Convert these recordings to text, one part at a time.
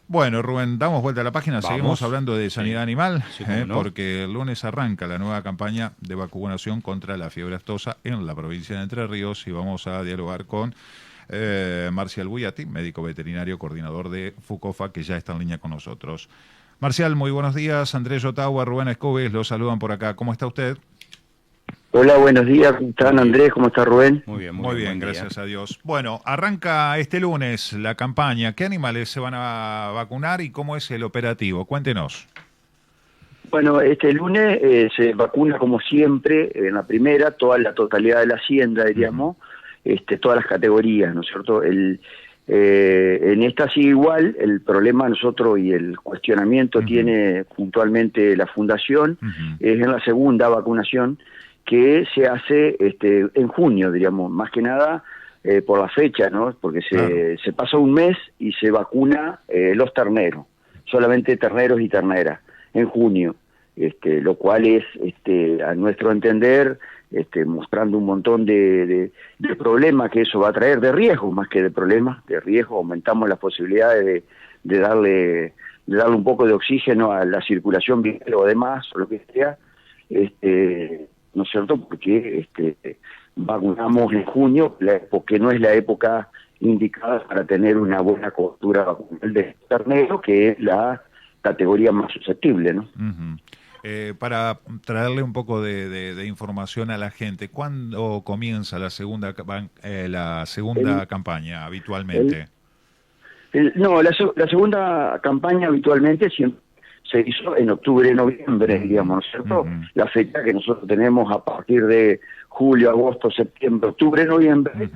Bueno, Rubén, damos vuelta a la página, seguimos Vamos. hablando de sanidad Sí, animal, sí, cómo no. porque el lunes arranca la nueva campaña de vacunación contra la fiebre aftosa en la provincia de Entre Ríos y vamos a dialogar con Marcial Buyati, médico veterinario, coordinador de FUCOFA, que ya está en línea con nosotros. Marcial, muy buenos días. Andrés Yotagua, Rubén Escoves, los saludan por acá. ¿Cómo está usted? Hola, buenos días. ¿Cómo están, Buen día. Andrés? ¿Cómo está Rubén? Muy bien, Buen día. gracias a Dios. Bueno, arranca este lunes la campaña. ¿Qué animales se van a vacunar y cómo es el operativo? Cuéntenos. Bueno, este lunes se vacuna como siempre, en la primera, toda la totalidad de la hacienda, diríamos, todas las categorías, ¿no es cierto? En esta sigue igual, el problema nosotros y el cuestionamiento tiene puntualmente la Fundación, es en la segunda vacunación, que se hace en junio, diríamos, más que nada por la fecha, ¿no? Porque se pasa un mes y se vacuna los terneros, solamente terneros y terneras, en junio, lo cual es, a nuestro entender, mostrando un montón de problemas que eso va a traer, de riesgo más que de problemas, de riesgo. Aumentamos las posibilidades de darle un poco de oxígeno a la circulación viral o demás, o lo que sea, ¿no es cierto? Porque vacunamos en junio, porque no es la época indicada para tener una buena cobertura vacunal de ternero, que es la categoría más susceptible, ¿no? Para traerle un poco de información a la gente, ¿cuándo comienza la segunda campaña habitualmente? No, la segunda campaña habitualmente siempre se hizo en octubre, noviembre, digamos, ¿no es cierto? La fecha que nosotros tenemos a partir de julio, agosto, septiembre, octubre, noviembre,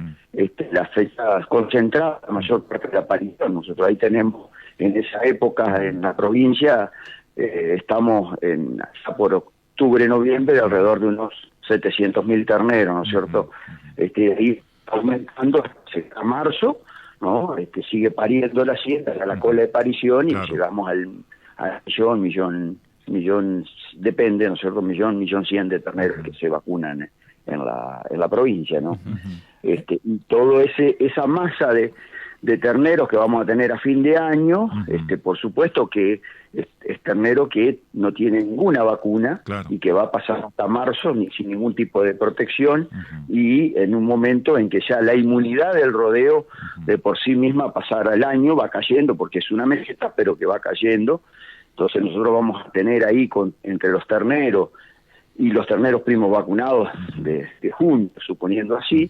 las fechas concentradas, la mayor parte de la aparición. Nosotros ahí tenemos, en esa época, en la provincia, estamos ya por octubre, noviembre, de alrededor de unos 700.000 terneros, ¿no es cierto? Ahí aumentando hasta marzo, ¿no? Sigue pariendo la hacienda, a la cola de parición, y llegamos al millón, depende, ¿no es cierto? Millón 100 de terneros que se vacunan en la provincia, ¿no? Y todo esa masa de terneros que vamos a tener a fin de año, por supuesto que es ternero que no tiene ninguna vacuna y que va a pasar hasta marzo sin ningún tipo de protección, y en un momento en que ya la inmunidad del rodeo de por sí misma pasará el año, va cayendo, porque es una meseta, pero que va cayendo. Entonces nosotros vamos a tener ahí entre los terneros y los terneros primos vacunados de junio, suponiendo así,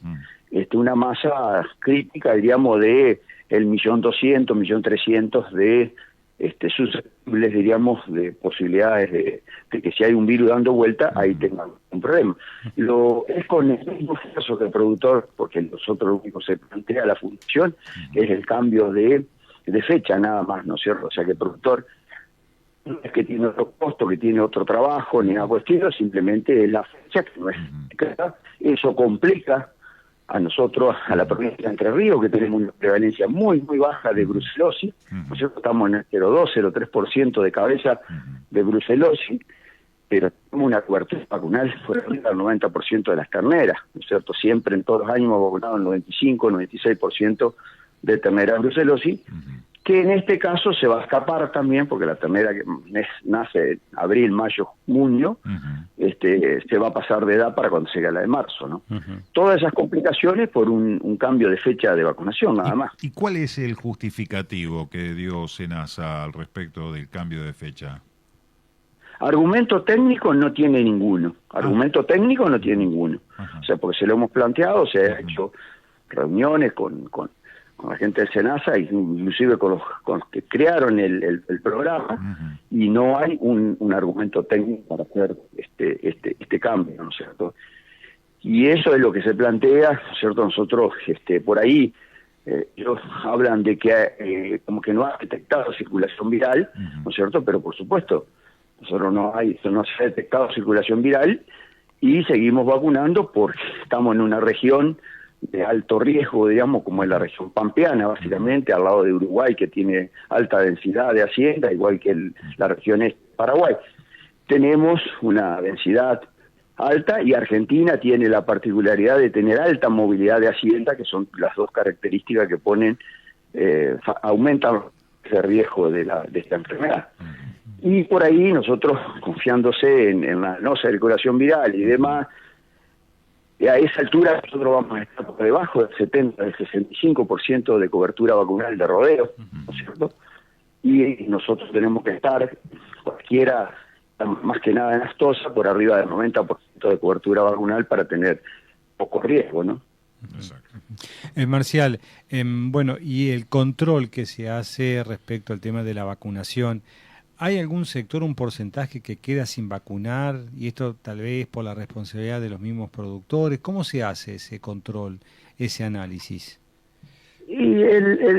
una masa crítica, diríamos, de el 1.200.000, 1.300.000 de susceptibles, diríamos, de posibilidades de que si hay un virus dando vuelta, ahí tengan un problema. Es con el mismo esfuerzo que el productor, porque nosotros lo único que se plantea la función es el cambio de fecha nada más, ¿no es cierto? O sea que el productor no es que tiene otro costo, que tiene otro trabajo, ni nada por el estilo, simplemente es la fecha que no es clara. Eso complica a nosotros, a la provincia de Entre Ríos, que tenemos una prevalencia muy, muy baja de brucelosis. Nosotros estamos en el 0,2, 0,3% de cabeza de brucelosis, pero tenemos una cobertura vacunal por arriba del 90% de las terneras, ¿no es cierto? Siempre en todos los años hemos vacunado el 95, 96% de terneras brucelosis, que en este caso se va a escapar también, porque la ternera que nace en abril, mayo, junio, se va a pasar de edad para cuando llegue la de marzo, ¿no? Todas esas complicaciones por un cambio de fecha de vacunación, nada más. ¿Y cuál es el justificativo que dio SENASA al respecto del cambio de fecha? Argumento técnico no tiene ninguno. Argumento técnico no tiene ninguno. O sea, porque se lo hemos planteado, se ha hecho reuniones con la gente del SENASA, inclusive con los que crearon el programa, y no hay un argumento técnico para hacer este cambio, ¿no es cierto? Y eso es lo que se plantea, ¿no es cierto? Nosotros, por ahí, ellos hablan de que como que no ha detectado circulación viral, ¿no es cierto? Pero por supuesto, nosotros no se ha detectado circulación viral, y seguimos vacunando porque estamos en una región de alto riesgo, digamos, como es la región pampeana, básicamente, al lado de Uruguay, que tiene alta densidad de hacienda, igual que la región este de Paraguay. Tenemos una densidad alta, y Argentina tiene la particularidad de tener alta movilidad de hacienda, que son las dos características que aumentan de riesgo de esta enfermedad. Y por ahí nosotros, confiándose en la no circulación viral y demás, a esa altura nosotros vamos a estar por debajo del 70, del 65% de cobertura vacunal de rodeo, ¿no es cierto? Y nosotros tenemos que estar, cualquiera, más que nada en Astosa, por arriba del 90% de cobertura vacunal para tener poco riesgo, ¿no? Exacto. Marcial, bueno, y el control que se hace respecto al tema de la vacunación, ¿hay algún sector, un porcentaje que queda sin vacunar? Y esto tal vez por la responsabilidad de los mismos productores. ¿Cómo se hace ese control, ese análisis? Y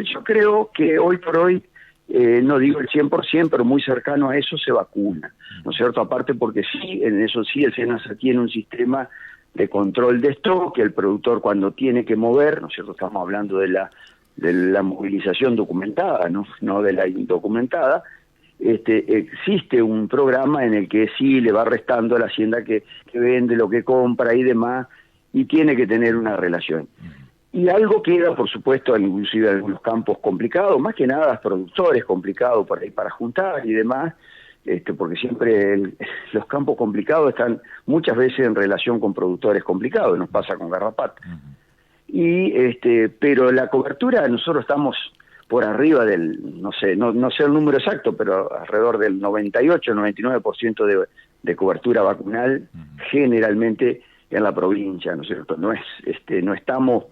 yo creo que hoy por hoy, no digo el 100%, pero muy cercano a eso se vacuna, ¿no es cierto? Aparte porque sí, en eso sí, el SENASA tiene un sistema de control de stock, que el productor cuando tiene que mover, ¿no es cierto? Estamos hablando de la movilización documentada, no de la indocumentada. Existe un programa en el que sí le va restando a la hacienda que vende lo que compra y demás, y tiene que tener una relación. Y algo queda, por supuesto, inclusive en algunos campos complicados, más que nada los productores complicados por ahí para juntar y demás, porque siempre los campos complicados están muchas veces en relación con productores complicados, nos pasa con garrapata. Pero la cobertura, nosotros estamos por arriba del, no sé el número exacto, pero alrededor del 98-99% de cobertura vacunal, generalmente en la provincia, ¿no es cierto? No estamos,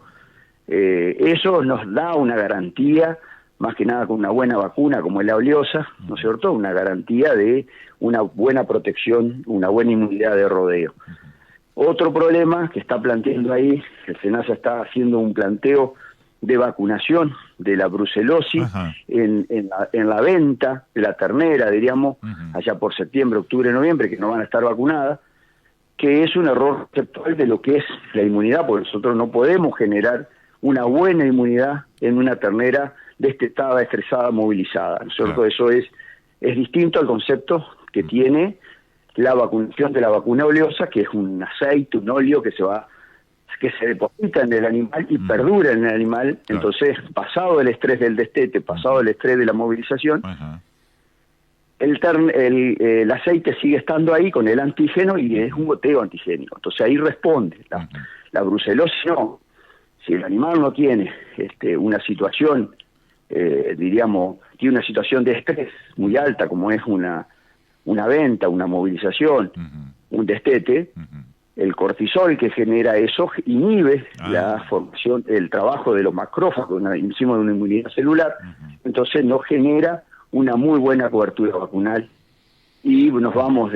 eso nos da una garantía, más que nada con una buena vacuna como es la oleosa, ¿no es cierto? Una garantía de una buena protección, una buena inmunidad de rodeo. Otro problema que está planteando ahí, el SENASA está haciendo un planteo de vacunación de la brucelosis en la venta de la ternera, diríamos, allá por septiembre, octubre, noviembre, que no van a estar vacunadas, que es un error conceptual de lo que es la inmunidad, porque nosotros no podemos generar una buena inmunidad en una ternera destetada, estresada, movilizada, ¿no es cierto? Claro. Eso es distinto al concepto que tiene la vacunación de la vacuna oleosa, que es un aceite, un óleo que se deposita en el animal y perdura en el animal. Claro. Entonces, pasado el estrés del destete, pasado el estrés de la movilización, el aceite sigue estando ahí con el antígeno y es un goteo antigénico. Entonces ahí responde. La brucelosis no. Si el animal no tiene una situación, diríamos, tiene una situación de estrés muy alta, como es una venta, una movilización, un destete, el cortisol que genera eso inhibe la formación, el trabajo de los macrófagos encima de una inmunidad celular, entonces no genera una muy buena cobertura vacunal y nos vamos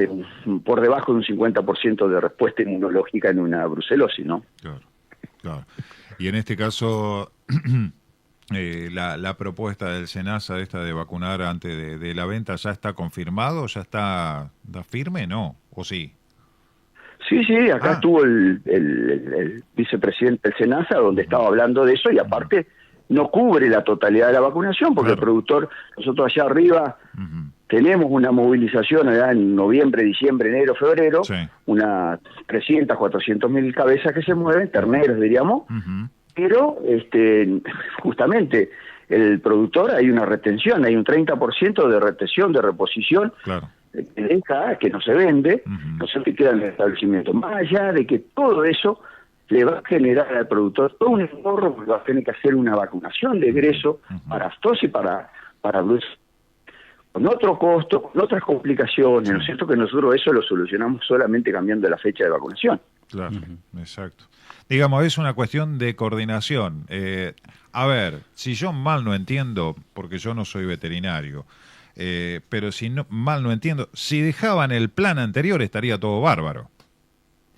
por debajo de un 50% de respuesta inmunológica en una brucelosis, ¿no? Claro. Y en este caso, la propuesta del SENASA de vacunar antes de la venta, ¿ya está confirmado? ¿Ya está firme? ¿No? ¿O sí? Sí, acá estuvo el vicepresidente del SENASA, donde estaba hablando de eso, y aparte no cubre la totalidad de la vacunación, porque el productor, nosotros allá arriba tenemos una movilización allá en noviembre, diciembre, enero, febrero, unas 300, 400 mil cabezas que se mueven, terneros diríamos, pero justamente el productor hay una retención, hay un 30% de retención, de reposición, que no se vende, no se queda en el establecimiento. Más allá de que todo eso le va a generar al productor todo un engorro, porque va a tener que hacer una vacunación de egreso para aftosis y para brucelosis, con otro costo, con otras complicaciones, ¿no es cierto? Que nosotros eso lo solucionamos solamente cambiando la fecha de vacunación. Claro, exacto. Digamos, es una cuestión de coordinación. A ver, si yo mal no entiendo, porque yo no soy veterinario, pero si mal no entiendo, si dejaban el plan anterior estaría todo bárbaro.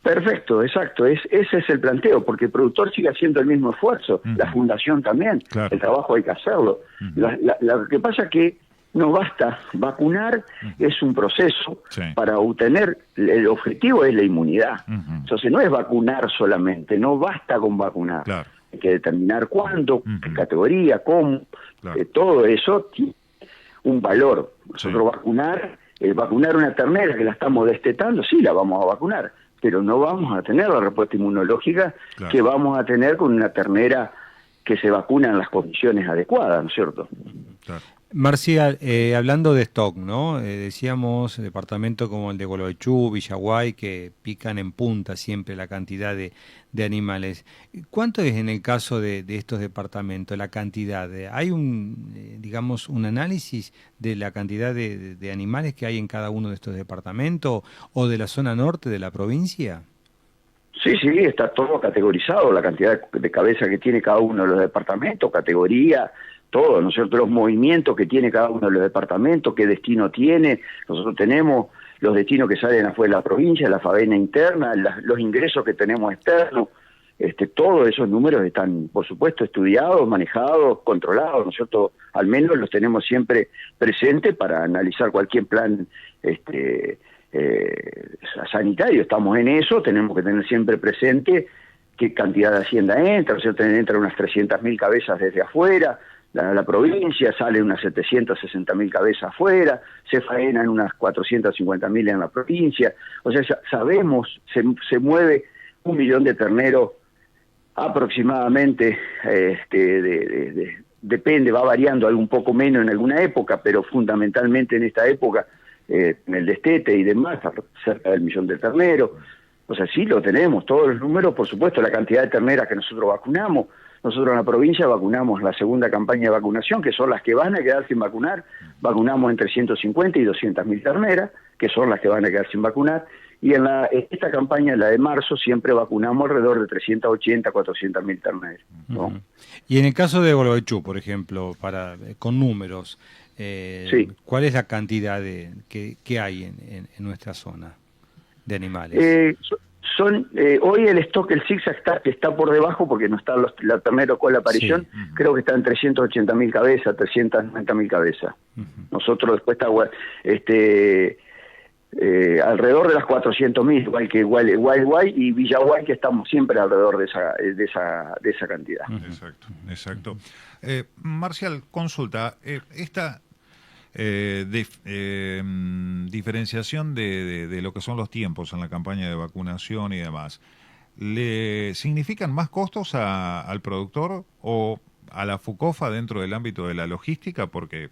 Perfecto, exacto, ese es el planteo, porque el productor sigue haciendo el mismo esfuerzo, la fundación también, el trabajo hay que hacerlo. Lo que pasa es que no basta vacunar, es un proceso para obtener, el objetivo es la inmunidad. Entonces no es vacunar solamente, no basta con vacunar, hay que determinar cuándo, qué categoría, cómo, todo eso tiene un valor. Nosotros vacunar una ternera que la estamos destetando, sí la vamos a vacunar, pero no vamos a tener la respuesta inmunológica que vamos a tener con una ternera que se vacuna en las condiciones adecuadas, ¿no es cierto? Marcial, hablando de stock, ¿no? Decíamos departamento como el de Gualeguaychú, Villaguay, que pican en punta siempre la cantidad de animales. ¿Cuánto es en el caso de estos departamentos, la cantidad? ¿Hay digamos, un análisis de la cantidad de animales que hay en cada uno de estos departamentos o de la zona norte de la provincia? Sí, sí, está todo categorizado, la cantidad de cabeza que tiene cada uno de los departamentos, categoría, todo, ¿no es cierto? Los movimientos que tiene cada uno de los departamentos, qué destino tiene. Nosotros tenemos los destinos que salen afuera de la provincia, la faena interna, los ingresos que tenemos externos. Todos esos números están, por supuesto, estudiados, manejados, controlados, ¿no es cierto? Al menos los tenemos siempre presentes para analizar cualquier plan sanitario. Estamos en eso, tenemos que tener siempre presente qué cantidad de hacienda entra, ¿no es cierto? Entran unas 300.000 cabezas desde afuera, la provincia, salen unas 760.000 cabezas afuera, se faenan unas 450.000 en la provincia, o sea, sabemos, se mueve 1 millón de terneros aproximadamente, depende, va variando un poco menos en alguna época, pero fundamentalmente en esta época, en el destete y demás, cerca del 1 millón de terneros. O sea, sí lo tenemos, todos los números, por supuesto, la cantidad de terneras que nosotros vacunamos. Nosotros en la provincia vacunamos la segunda campaña de vacunación, que son las que van a quedar sin vacunar. Vacunamos entre 150 y 200.000 terneras, que son las que van a quedar sin vacunar. Y en esta campaña, la de marzo, siempre vacunamos alrededor de 380, 400.000 terneras, ¿no? Y en el caso de Gualeguaychú, por ejemplo, con números, sí. ¿Cuál es la cantidad que hay en nuestra zona de animales? Hoy el stock, el zigzag está por debajo porque no está la ternero con la aparición, sí. Creo que está en 380.000 cabezas, 390.000 cabezas. Nosotros después está alrededor de las 400.000, igual que Gualeguay y Villaguay, que estamos siempre alrededor de esa cantidad. Exacto. Marcial, consulta, esta diferenciación de lo que son los tiempos en la campaña de vacunación y demás, ¿le significan más costos al productor o a la FUCOFA dentro del ámbito de la logística? Porque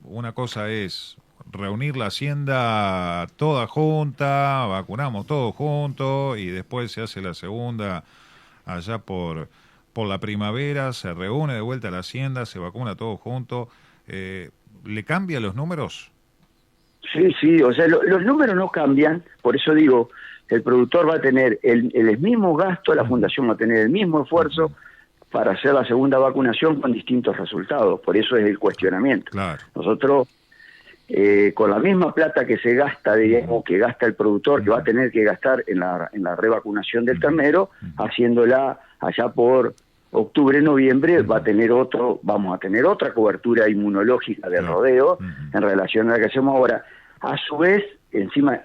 una cosa es reunir la hacienda toda junta, vacunamos todos juntos y después se hace la segunda allá por la primavera, se reúne de vuelta la hacienda, se vacuna todo junto. ¿Le cambia los números? Sí, o sea, los números no cambian, por eso digo, el productor va a tener el mismo gasto, la fundación va a tener el mismo esfuerzo para hacer la segunda vacunación con distintos resultados, por eso es el cuestionamiento. Claro. Nosotros, con la misma plata que se gasta, digamos, que gasta el productor, que va a tener que gastar en la revacunación del ternero, haciéndola allá por octubre, noviembre, vamos a tener otra cobertura inmunológica de rodeo en relación a la que hacemos ahora. A su vez, encima,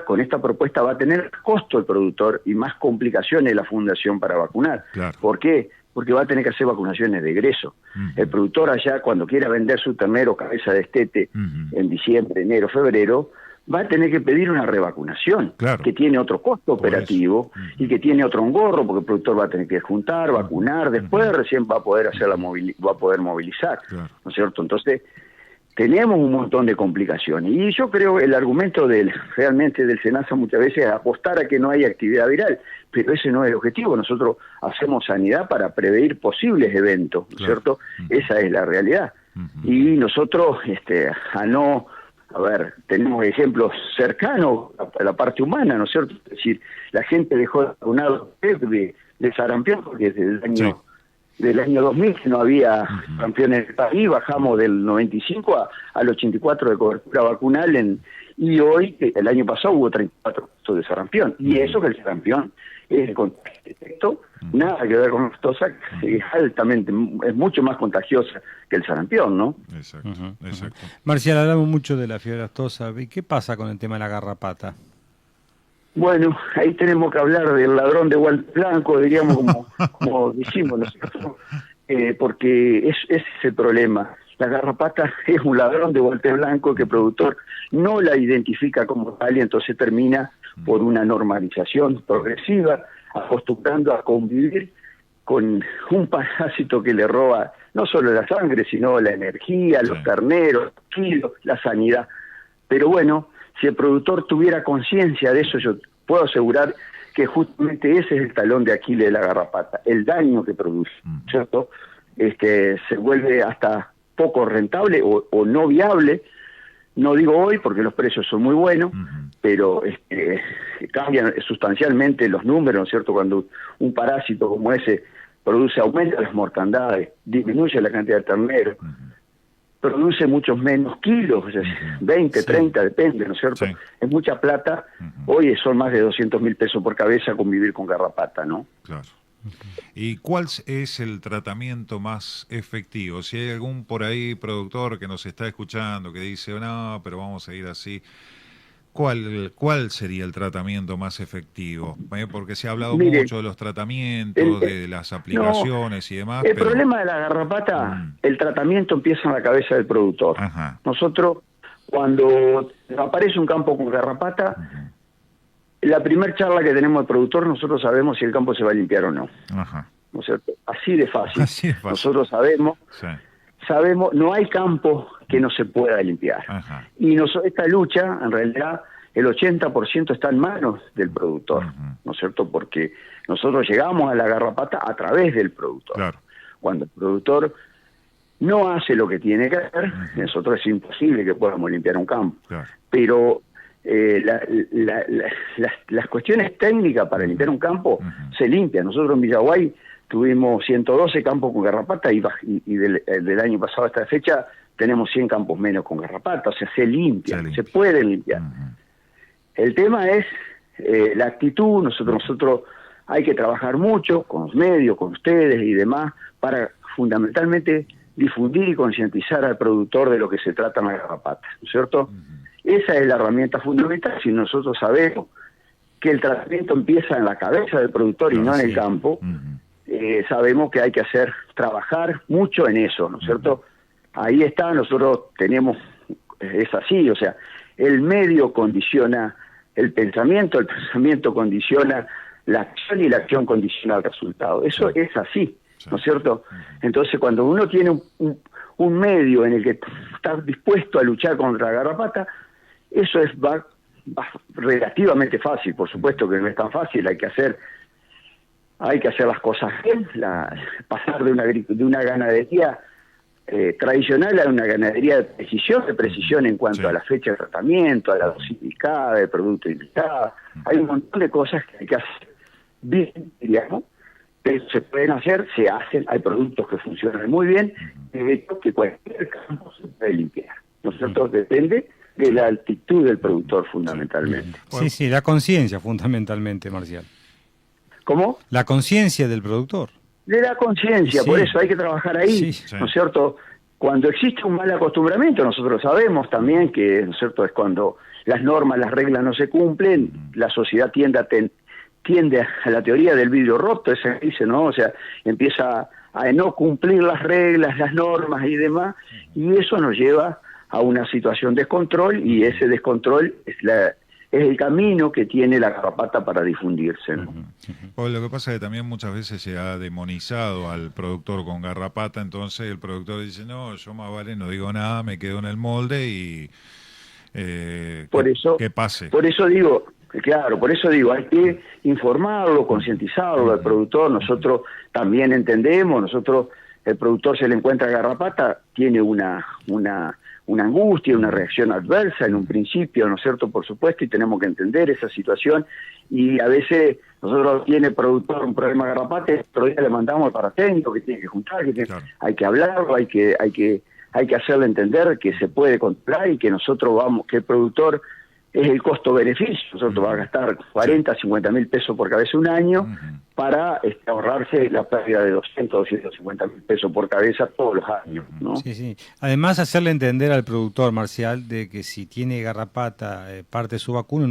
con esta propuesta va a tener costo el productor y más complicaciones la fundación para vacunar. Claro. ¿Por qué? Porque va a tener que hacer vacunaciones de egreso. El productor allá, cuando quiera vender su ternero cabeza de destete en diciembre, enero, febrero, va a tener que pedir una revacunación, claro, que tiene otro costo operativo y que tiene otro engorro, porque el productor va a tener que juntar, vacunar, después recién va a poder hacer va a poder movilizar, claro, ¿no es cierto? Entonces, tenemos un montón de complicaciones. Y yo creo que el argumento realmente del SENASA muchas veces es apostar a que no haya actividad viral, pero ese no es el objetivo. Nosotros hacemos sanidad para prevenir posibles eventos, ¿no es cierto? Esa es la realidad. Y nosotros, tenemos ejemplos cercanos a la parte humana, ¿no es cierto? Es decir, la gente dejó de vacunar de sarampión porque del año 2000 que no había sarampión en el país, bajamos del 95 al 84 de cobertura vacunal y hoy, el año pasado, hubo 34 casos de sarampión. Y eso que el sarampión es el contagio directo, nada que ver con la aftosa, que es mucho más contagiosa que el sarampión, ¿no? Exacto, exacto. Marcial, hablamos mucho de la fiebre aftosa. ¿Y qué pasa con el tema de la garrapata? Bueno, ahí tenemos que hablar del ladrón de guante blanco, diríamos, como decimos nosotros, porque ese es el problema. La garrapata es un ladrón de guante blanco que el productor no la identifica como tal y entonces termina por una normalización progresiva, acostumbrando a convivir con un parásito que le roba no solo la sangre, sino la energía, los terneros, los kilos, la sanidad. Pero bueno, si el productor tuviera conciencia de eso, yo puedo asegurar que justamente ese es el talón de Aquiles de la garrapata, el daño que produce, ¿cierto? Se vuelve hasta poco rentable o no viable. No digo hoy porque los precios son muy buenos, pero cambian sustancialmente los números, ¿no es cierto? Cuando un parásito como ese aumenta las mortandades, disminuye la cantidad de terneros, produce muchos menos kilos, o sea, 20, 30, depende, ¿no es cierto? Sí. Es mucha plata. Hoy son más de 200.000 pesos por cabeza convivir con garrapata, ¿no? Claro. ¿Y cuál es el tratamiento más efectivo? Si hay algún por ahí productor que nos está escuchando que dice, no, pero vamos a ir así, ¿cuál sería el tratamiento más efectivo? Porque se ha hablado mucho de los tratamientos, de las aplicaciones y demás. El problema de la garrapata, el tratamiento empieza en la cabeza del productor. Ajá. Nosotros, cuando aparece un campo con garrapata, la primera charla que tenemos al productor, nosotros sabemos si el campo se va a limpiar o no. Ajá. ¿No es cierto? Así de fácil. Así de fácil. Nosotros sabemos, no hay campo que no se pueda limpiar. Ajá. Y esta lucha, en realidad, el 80% está en manos del productor, ¿no es cierto? Porque nosotros llegamos a la garrapata a través del productor. Claro. Cuando el productor no hace lo que tiene que hacer, nosotros es imposible que podamos limpiar un campo. Claro. Pero las cuestiones técnicas para limpiar un campo se limpian. Nosotros en Villaguay tuvimos 112 campos con garrapata y del año pasado a esta fecha tenemos 100 campos menos con garrapata. O sea, se limpian, se pueden limpiar. El tema es la actitud. Nosotros hay que trabajar mucho con los medios, con ustedes y demás, para fundamentalmente difundir y concientizar al productor de lo que se trata en la garrapata, ¿no es cierto? Esa es la herramienta fundamental. Si nosotros sabemos que el tratamiento empieza en la cabeza del productor y no en el campo, sabemos que hay que trabajar mucho en eso, ¿no es cierto? Ahí está, nosotros es así, o sea, el medio condiciona el pensamiento condiciona la acción y la acción condiciona el resultado. Eso es así, ¿no es cierto? Entonces, cuando uno tiene un medio en el que está dispuesto a luchar contra la garrapata, eso va relativamente fácil. Por supuesto que no es tan fácil, hay que hacer las cosas bien, pasar de una ganadería tradicional a una ganadería de precisión en cuanto a la fecha de tratamiento, a la dosis indicada, el producto indicado. Hay un montón de cosas que hay que hacer bien, digamos, pero se pueden hacer, se hacen, hay productos que funcionan muy bien, y que cualquier campo se puede limpiar. Nosotros depende de la actitud del productor fundamentalmente. Sí, la conciencia fundamentalmente, Marcial. ¿Cómo? La conciencia del productor. De la conciencia, por eso hay que trabajar ahí, ¿no es cierto? Cuando existe un mal acostumbramiento, nosotros sabemos también que, ¿no es cierto?, es cuando las normas, las reglas no se cumplen, la sociedad tiende a la teoría del vidrio roto, ese dice, ¿no? O sea, empieza a no cumplir las reglas, las normas y demás, y eso nos lleva a una situación de descontrol, y ese descontrol es el camino que tiene la garrapata para difundirse, ¿no? Pues lo que pasa es que también muchas veces se ha demonizado al productor con garrapata, entonces el productor dice, no, yo más vale no digo nada, me quedo en el molde y que pase. Por eso digo, hay que informarlo, concientizarlo al productor. Nosotros también entendemos, el productor se le encuentra garrapata, tiene una angustia, una reacción adversa en un principio, ¿no es cierto?, por supuesto, y tenemos que entender esa situación, y a veces nosotros tiene el productor un problema de garrapata, otro día le mandamos al paratécnico que tiene que juntar, hay que hablarlo, hay que hacerle entender que se puede controlar y que que el productor es el costo-beneficio. Nosotros va a gastar 40, 50 mil pesos por cabeza un año para ahorrarse la pérdida de 200, 250 mil pesos por cabeza todos los años, ¿no? Sí. Además, hacerle entender al productor, Marcial, de que si tiene garrapata parte de su vacuno,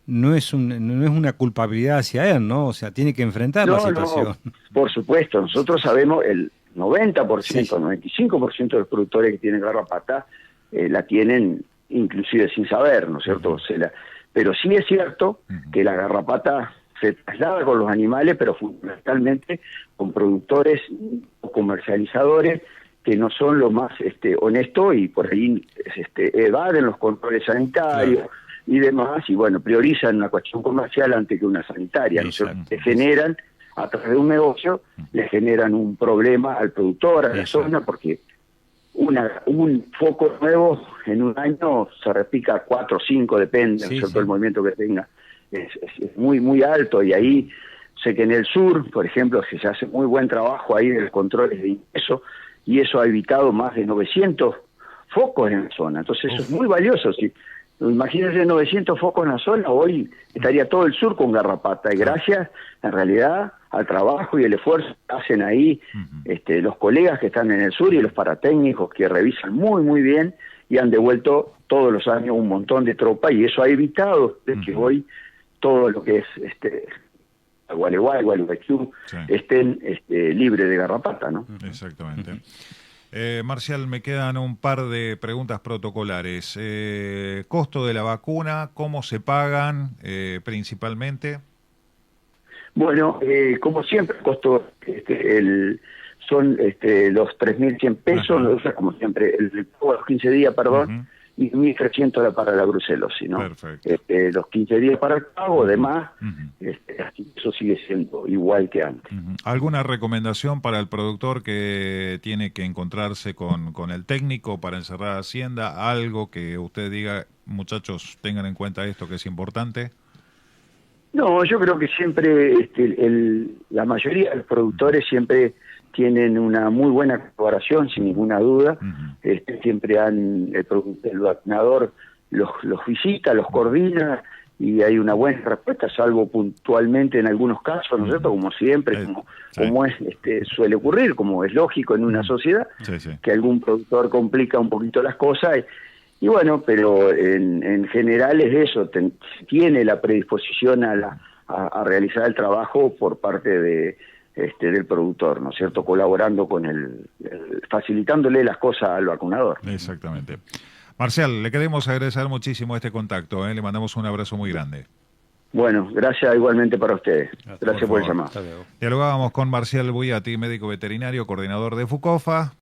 no es una culpabilidad hacia él, ¿no? O sea, tiene que enfrentar la situación. No, por supuesto, nosotros sabemos el 90%, 95% de los productores que tienen garrapata la tienen inclusive sin saber, ¿no es cierto? Pero sí es cierto que la garrapata se traslada con los animales, pero fundamentalmente con productores o comercializadores que no son lo más honestos y por ahí evaden los controles sanitarios. Claro. Y demás, y bueno, priorizan una cuestión comercial antes que una sanitaria. Le generan, a través de un negocio, le generan un problema al productor, a la zona, porque un foco nuevo en un año se repica 4 o 5, depende, ¿no es cierto?, el movimiento que tenga. Es muy, muy alto, y ahí sé que en el sur, por ejemplo, se hace muy buen trabajo ahí de los controles de ingreso, y eso ha evitado más de 900 focos en la zona. Entonces eso es muy valioso. Si imagínense 900 focos en la zona, hoy estaría todo el sur con garrapata, y gracias en realidad al trabajo y el esfuerzo que hacen ahí los colegas que están en el sur y los paratécnicos que revisan muy muy bien y han devuelto todos los años un montón de tropa, y eso ha evitado de que hoy todo lo que es Gualeguay, Gualeguaychú, estén libres de garrapata, ¿no? Exactamente. Marcial, me quedan un par de preguntas protocolares. ¿Costo de la vacuna? ¿Cómo se pagan principalmente? Bueno, como siempre, el costo son los 3.100 pesos, como siempre, el pago a los 15 días, perdón, y 1.300 para la brucelosis, ¿no? Perfecto. Los 15 días para el pago, además, eso sigue siendo igual que antes. ¿Alguna recomendación para el productor que tiene que encontrarse con el técnico para encerrar Hacienda? ¿Algo que usted diga, muchachos, tengan en cuenta esto que es importante? No, yo creo que siempre la mayoría de los productores siempre tienen una muy buena colaboración, sin ninguna duda. Siempre el vacunador los visita, los coordina, y hay una buena respuesta, salvo puntualmente en algunos casos, ¿no es cierto? Como siempre, como suele ocurrir, como es lógico en una sociedad, que algún productor complica un poquito las cosas. Y bueno, pero en general es eso, tiene la predisposición a realizar el trabajo por parte del productor, ¿no es cierto?, colaborando con facilitándole las cosas al vacunador. Exactamente. Marcial, le queremos agradecer muchísimo este contacto, le mandamos un abrazo muy grande. Bueno, gracias igualmente para ustedes. Gracias por el llamado. Dialogábamos con Marcial Buiatti, médico veterinario, coordinador de FUCOFA.